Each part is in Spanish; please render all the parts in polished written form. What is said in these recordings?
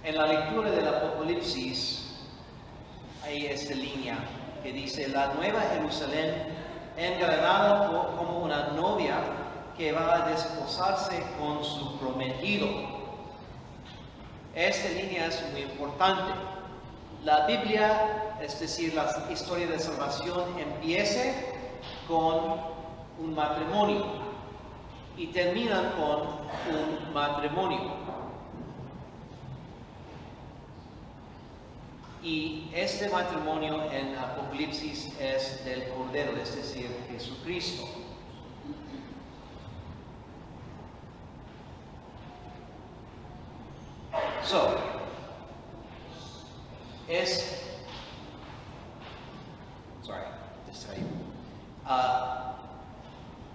En la lectura del Apocalipsis hay esta línea que dice: la nueva Jerusalén engalanada como una novia que va a desposarse con su prometido. Esta línea es muy importante. La Biblia, es decir, la historia de salvación, empieza con un matrimonio y termina con un matrimonio. Y este matrimonio en Apocalipsis es del Cordero, es decir, Jesucristo.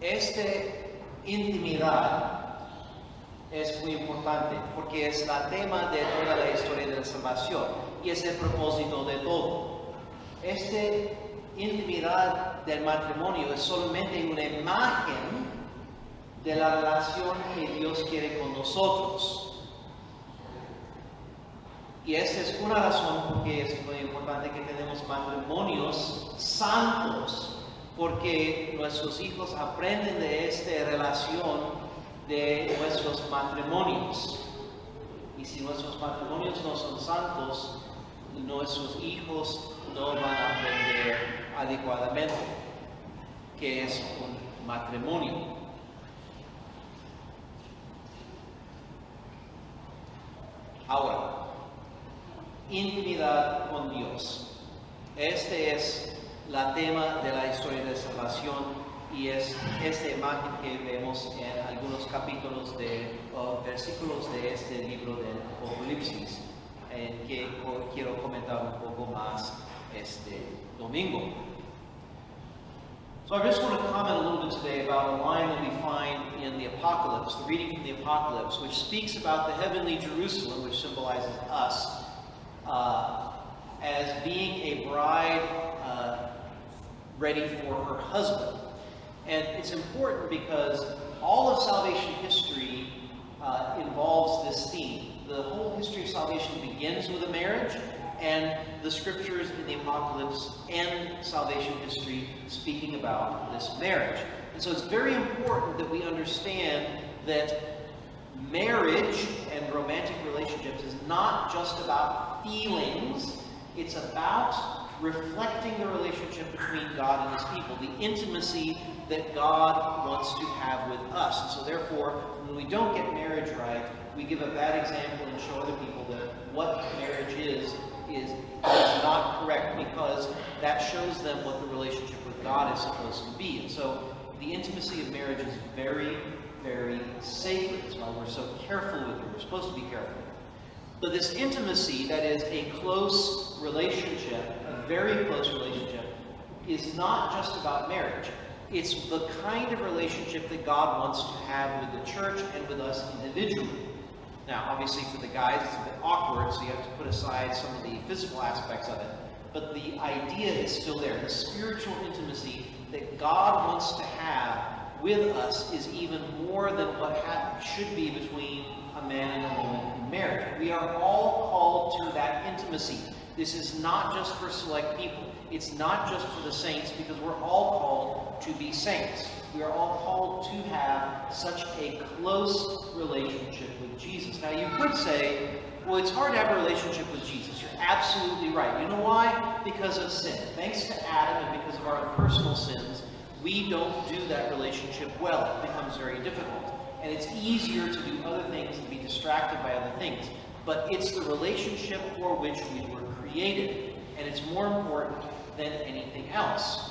Esta intimidad es muy importante porque es el tema de toda la historia de la salvación y es el propósito de todo. Esta intimidad del matrimonio es solamente una imagen de la relación que Dios quiere con nosotros. Y esta es una razón porque es muy importante que tenemos matrimonios santos, porque nuestros hijos aprenden de esta relación de nuestros matrimonios. Y si nuestros matrimonios no son santos, nuestros hijos no van a aprender adecuadamente qué es un matrimonio. Ahora, intimidad con Dios. Este es el tema de la historia de salvación y es esta imagen que vemos en algunos capítulos o versículos de este libro del Apocalipsis, que quiero comentar un poco más este domingo. So I just want to comment a little bit today about a line that we find in the Apocalypse, the reading from the Apocalypse, which speaks about the heavenly Jerusalem, which symbolizes us, as being a bride ready for her husband. And it's important because all of salvation history involves this theme. The whole history of salvation begins with a marriage, and the scriptures in the Apocalypse end salvation history speaking about this marriage. And so it's very important that we understand that marriage and romantic relationships is not just about feelings, it's about reflecting the relationship between God and his people, the intimacy that God wants to have with us. And so therefore, when we don't get marriage right, we give a bad example and show other people that what marriage is not correct, because that shows them what the relationship with God is supposed to be. And so the intimacy of marriage is very, very sacred. That's why we're so careful with it. We're supposed to be careful. But this intimacy, that is a close relationship, a very close relationship, is not just about marriage. It's the kind of relationship that God wants to have with the church and with us individually. Now, obviously for the guys it's a bit awkward, so you have to put aside some of the physical aspects of it. But the idea is still there. The spiritual intimacy that God wants to have with us is even more than what should be between a man and a woman in marriage. We are all called to that intimacy. This is not just for select people. It's not just for the saints, because we're all called to be saints. We are all called to have such a close relationship with Jesus. Now you could say, well, it's hard to have a relationship with Jesus. You're absolutely right. You know why? Because of sin. Thanks to Adam and because of our personal sins, we don't do that relationship well. It becomes very difficult. And it's easier to do other things and be distracted by other things. But it's the relationship for which we were created. And it's more important than anything else.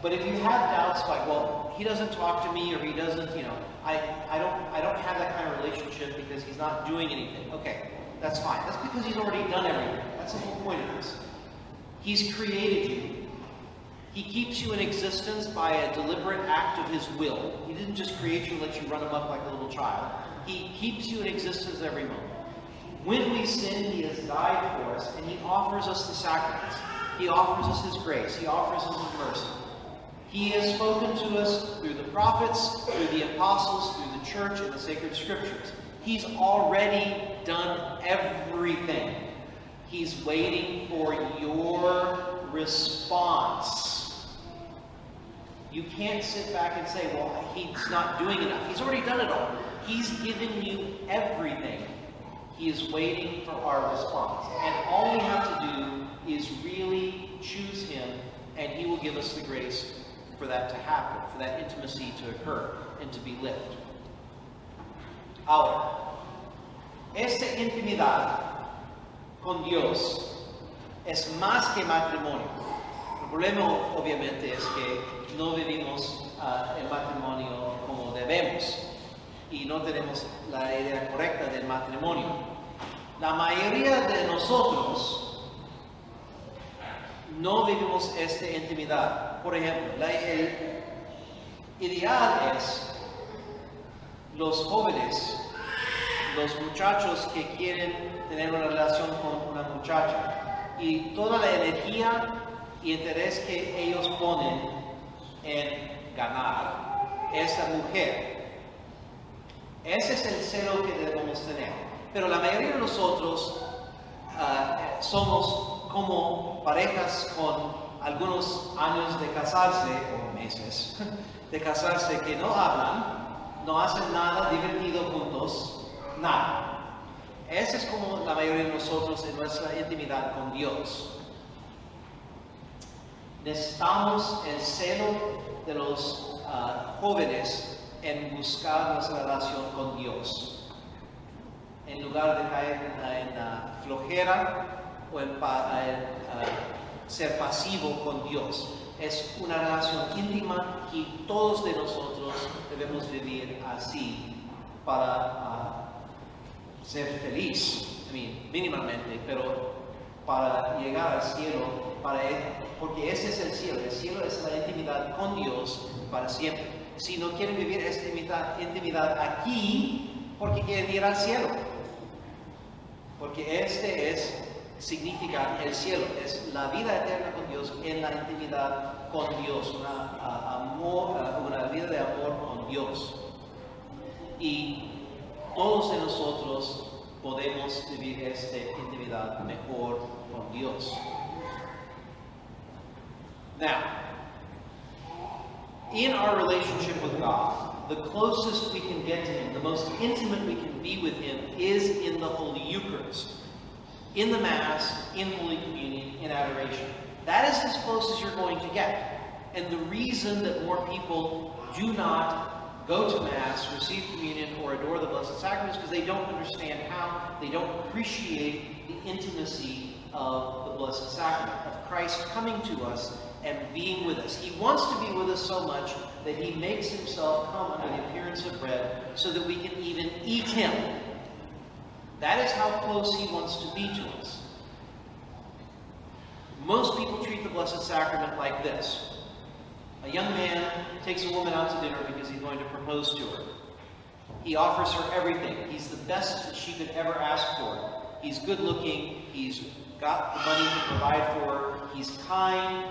But if you have doubts like, well, he doesn't talk to me, or he doesn't, I don't have that kind of relationship because he's not doing anything. Okay, that's fine. That's because he's already done everything. That's the whole point of this. He's created you. He keeps you in existence by a deliberate act of his will. He didn't just create you and let you run amok like a little child. He keeps you in existence every moment. When we sin, he has died for us, and he offers us the sacraments. He offers us his grace. He offers us his mercy. He has spoken to us through the prophets, through the apostles, through the church, and the sacred scriptures. He's already done everything. He's waiting for your response. You can't sit back and say, well, he's not doing enough. He's already done it all. He's given you everything. He is waiting for our response. And all we have to do is really choose him, and he will give us the grace for that to happen, for that intimacy to occur and to be lived. Ahora, esta intimidad con Dios es más que matrimonio. El problema, obviamente, es que no vivimos el matrimonio como debemos y no tenemos la idea correcta del matrimonio. La mayoría de nosotros no vivimos esta intimidad. Por ejemplo, el ideal es los jóvenes, los muchachos que quieren tener una relación con una muchacha y toda la energía y interés que ellos ponen en ganar esta mujer. Ese es el celo que debemos tener. Pero la mayoría de nosotros somos como parejas con algunos años de casarse, o meses, de casarse que no hablan, no hacen nada divertido juntos, nada. Esa es como la mayoría de nosotros en nuestra intimidad con Dios. Necesitamos el celo de los jóvenes en buscar nuestra relación con Dios. En lugar de caer en flojera o en ser pasivo con Dios. Es una relación íntima y todos de nosotros debemos vivir así para ser feliz, mínimamente, pero para llegar al cielo, porque ese es el cielo es la intimidad con Dios para siempre. Si no quieren vivir esta intimidad aquí, porque quieren ir al cielo, porque significa el cielo, es la vida eterna con Dios en la intimidad con Dios, una vida de amor con Dios. Y todos de nosotros podemos vivir esta intimidad mejor con Dios. Now, in our relationship with God, the closest we can get to Him, the most intimate we can be with Him, is in the Holy Eucharist. In the Mass, in Holy Communion, in adoration. That is as close as you're going to get. And the reason that more people do not go to Mass, receive communion, or adore the Blessed Sacrament is because they don't understand how, they don't appreciate the intimacy of the Blessed Sacrament, of Christ coming to us and being with us. He wants to be with us so much that He makes Himself come under the appearance of bread so that we can even eat Him. That is how close He wants to be to us. Most people treat the Blessed Sacrament like this. A young man takes a woman out to dinner because he's going to propose to her. He offers her everything. He's the best that she could ever ask for. He's good looking. He's got the money to provide for her. He's kind.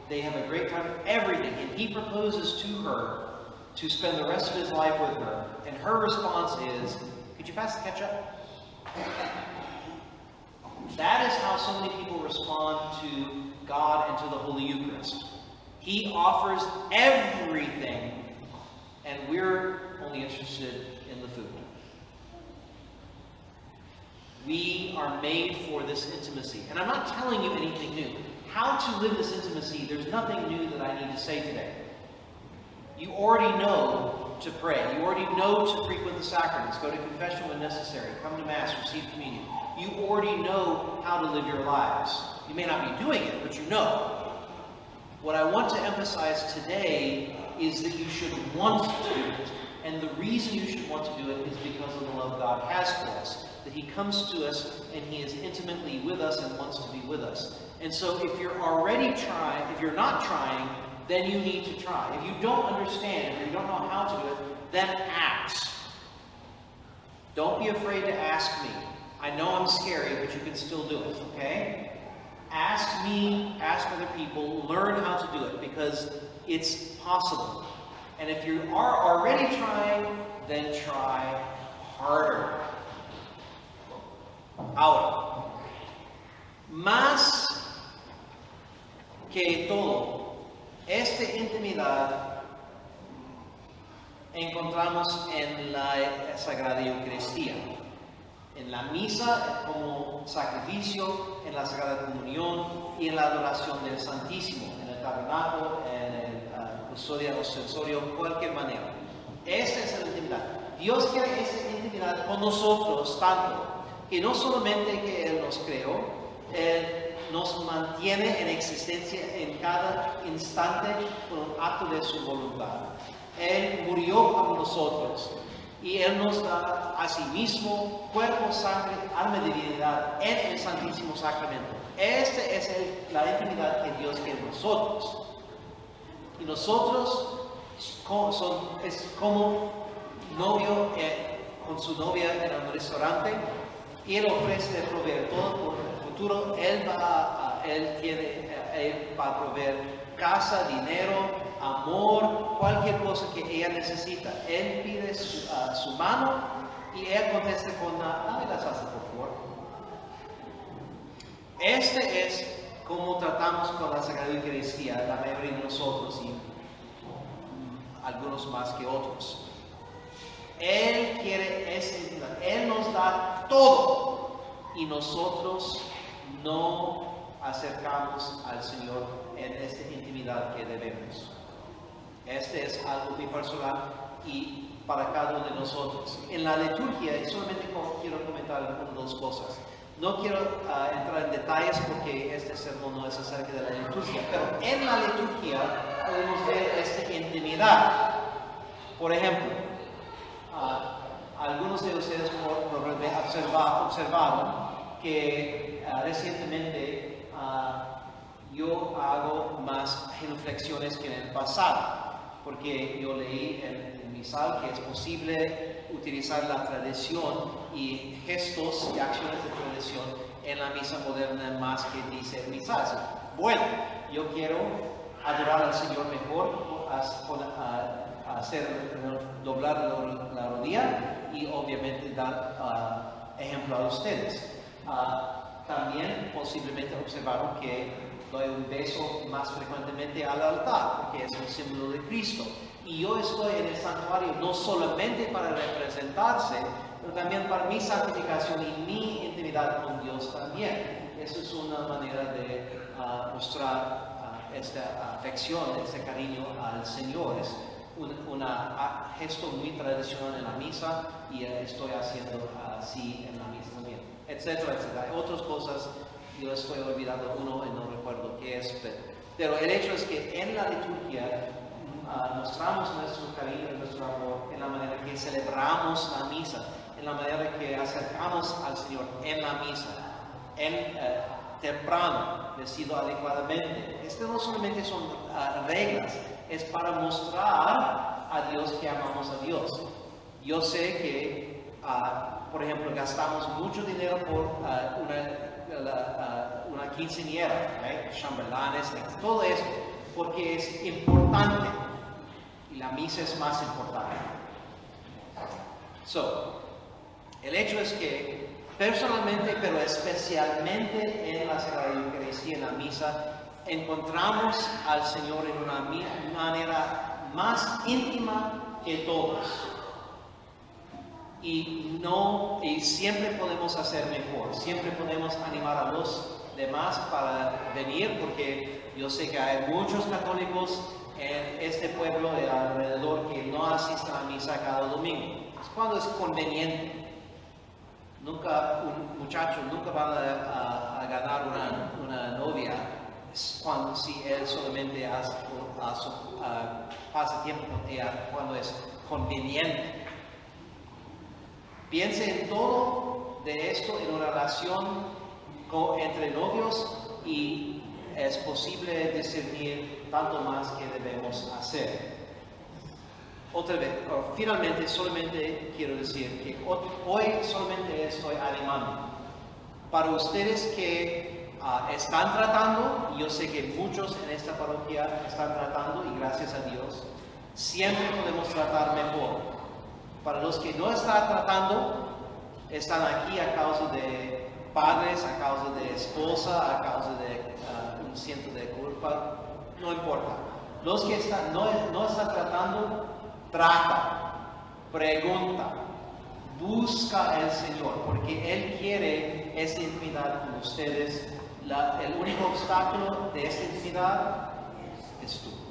They have a great time. Everything. And he proposes to her to spend the rest of his life with her. And her response is, could you pass the ketchup? That is how so many people respond to God and to the Holy Eucharist. He offers everything, and we're only interested in the food. We are made for this intimacy. And I'm not telling you anything new. How to live this intimacy, there's nothing new that I need to say today. You already know to pray. You already know to frequent the sacraments, go to confession when necessary, come to Mass, receive communion. You already know how to live your lives. You may not be doing it, but you know. What I want to emphasize today is that you should want to do it. And the reason you should want to do it is because of the love God has for us. That He comes to us and He is intimately with us and wants to be with us. And so if you're not trying, then you need to try. If you don't understand or you don't know how to do it, then ask. Don't be afraid to ask me. I know I'm scary, but you can still do it, okay? Ask me, ask other people, learn how to do it, because it's possible. And if you are already trying, then try harder. Ahora, más que todo, esta intimidad encontramos en la Sagrada Eucaristía, en la misa como sacrificio, en la Sagrada Comunión y en la adoración del Santísimo, en el tabernáculo, en el custodia ostensorio, cualquier manera. Esta es la intimidad. Dios quiere esta intimidad con nosotros tanto que no solamente que Él nos creó, Él nos mantiene en existencia en cada instante por un acto de su voluntad. Él murió por nosotros y Él nos da a sí mismo cuerpo, sangre, alma y divinidad en el Santísimo Sacramento. Esta es la intimidad que Dios quiere en nosotros. Y nosotros es como novio con su novia en un restaurante y Él ofrece proveer todo por el futuro. Él va a proveer casa, dinero, amor, cualquier cosa que ella necesita. Él pide su mano y ella contesta con dame la salsa, por favor. Este es como tratamos con la Sagrada Eucaristía, la mayoría de nosotros y algunos más que otros. Él quiere esa intimidad. Él nos da todo y nosotros no acercamos al Señor en esta intimidad que debemos. Este es algo muy personal y para cada uno de nosotros. En la liturgia, y solamente quiero comentar una o dos cosas. No quiero entrar en detalles porque este sermón no es acerca de la liturgia, pero en la liturgia podemos ver esta intimidad. Por ejemplo, algunos de ustedes observaron que recientemente yo hago más genuflexiones que en el pasado, porque yo leí en misal que es posible utilizar la tradición y gestos y acciones de tradición en la misa moderna más que dice misal. Bueno, yo quiero adorar al Señor mejor, doblar la rodilla y obviamente dar ejemplo a ustedes. También posiblemente observaron que doy un beso más frecuentemente al altar, porque es un símbolo de Cristo. Y yo estoy en el santuario no solamente para representarse, pero también para mi santificación y mi intimidad con Dios también. Eso es una manera de mostrar esta afección, este cariño al Señor. Es un gesto muy tradicional en la misa y estoy haciendo así en la misa también, etcétera, etcétera. Hay otras cosas, yo estoy olvidando uno y no recuerdo qué es, pero el hecho es que en la liturgia mostramos nuestro cariño y nuestro amor en la manera que celebramos la misa, en la manera que acercamos al Señor en la misa, temprano, vestido adecuadamente. Esto no solamente son reglas, es para mostrar a Dios que amamos a Dios. Yo sé que, por ejemplo, gastamos mucho dinero por una quinceañera, chambelanes, todo eso, porque es importante y la misa es más importante. El hecho es que personalmente, pero especialmente en la Sagrada Eucaristía, en la misa, encontramos al Señor en una manera más íntima que todos. Y siempre podemos hacer mejor, siempre podemos animar a los demás para venir, porque yo sé que hay muchos católicos en este pueblo de alrededor que no asisten a misa cada domingo. Es cuando es conveniente. Un muchacho nunca va a ganar una novia si él solamente pasa tiempo con ella cuando es conveniente. Piense en todo de esto en una relación entre novios y es posible discernir tanto más que debemos hacer. Otra vez, finalmente solamente quiero decir que hoy solamente estoy animando para ustedes que están tratando, y yo sé que muchos en esta parroquia están tratando y gracias a Dios, siempre podemos tratar mejor. Para los que no están tratando, están aquí a causa de padres, a causa de esposa, a causa de un siento de culpa, no importa. Los que no están tratando, trata, pregunta, busca al Señor, porque Él quiere esta intimidad con ustedes. El único obstáculo de esta intimidad es tú.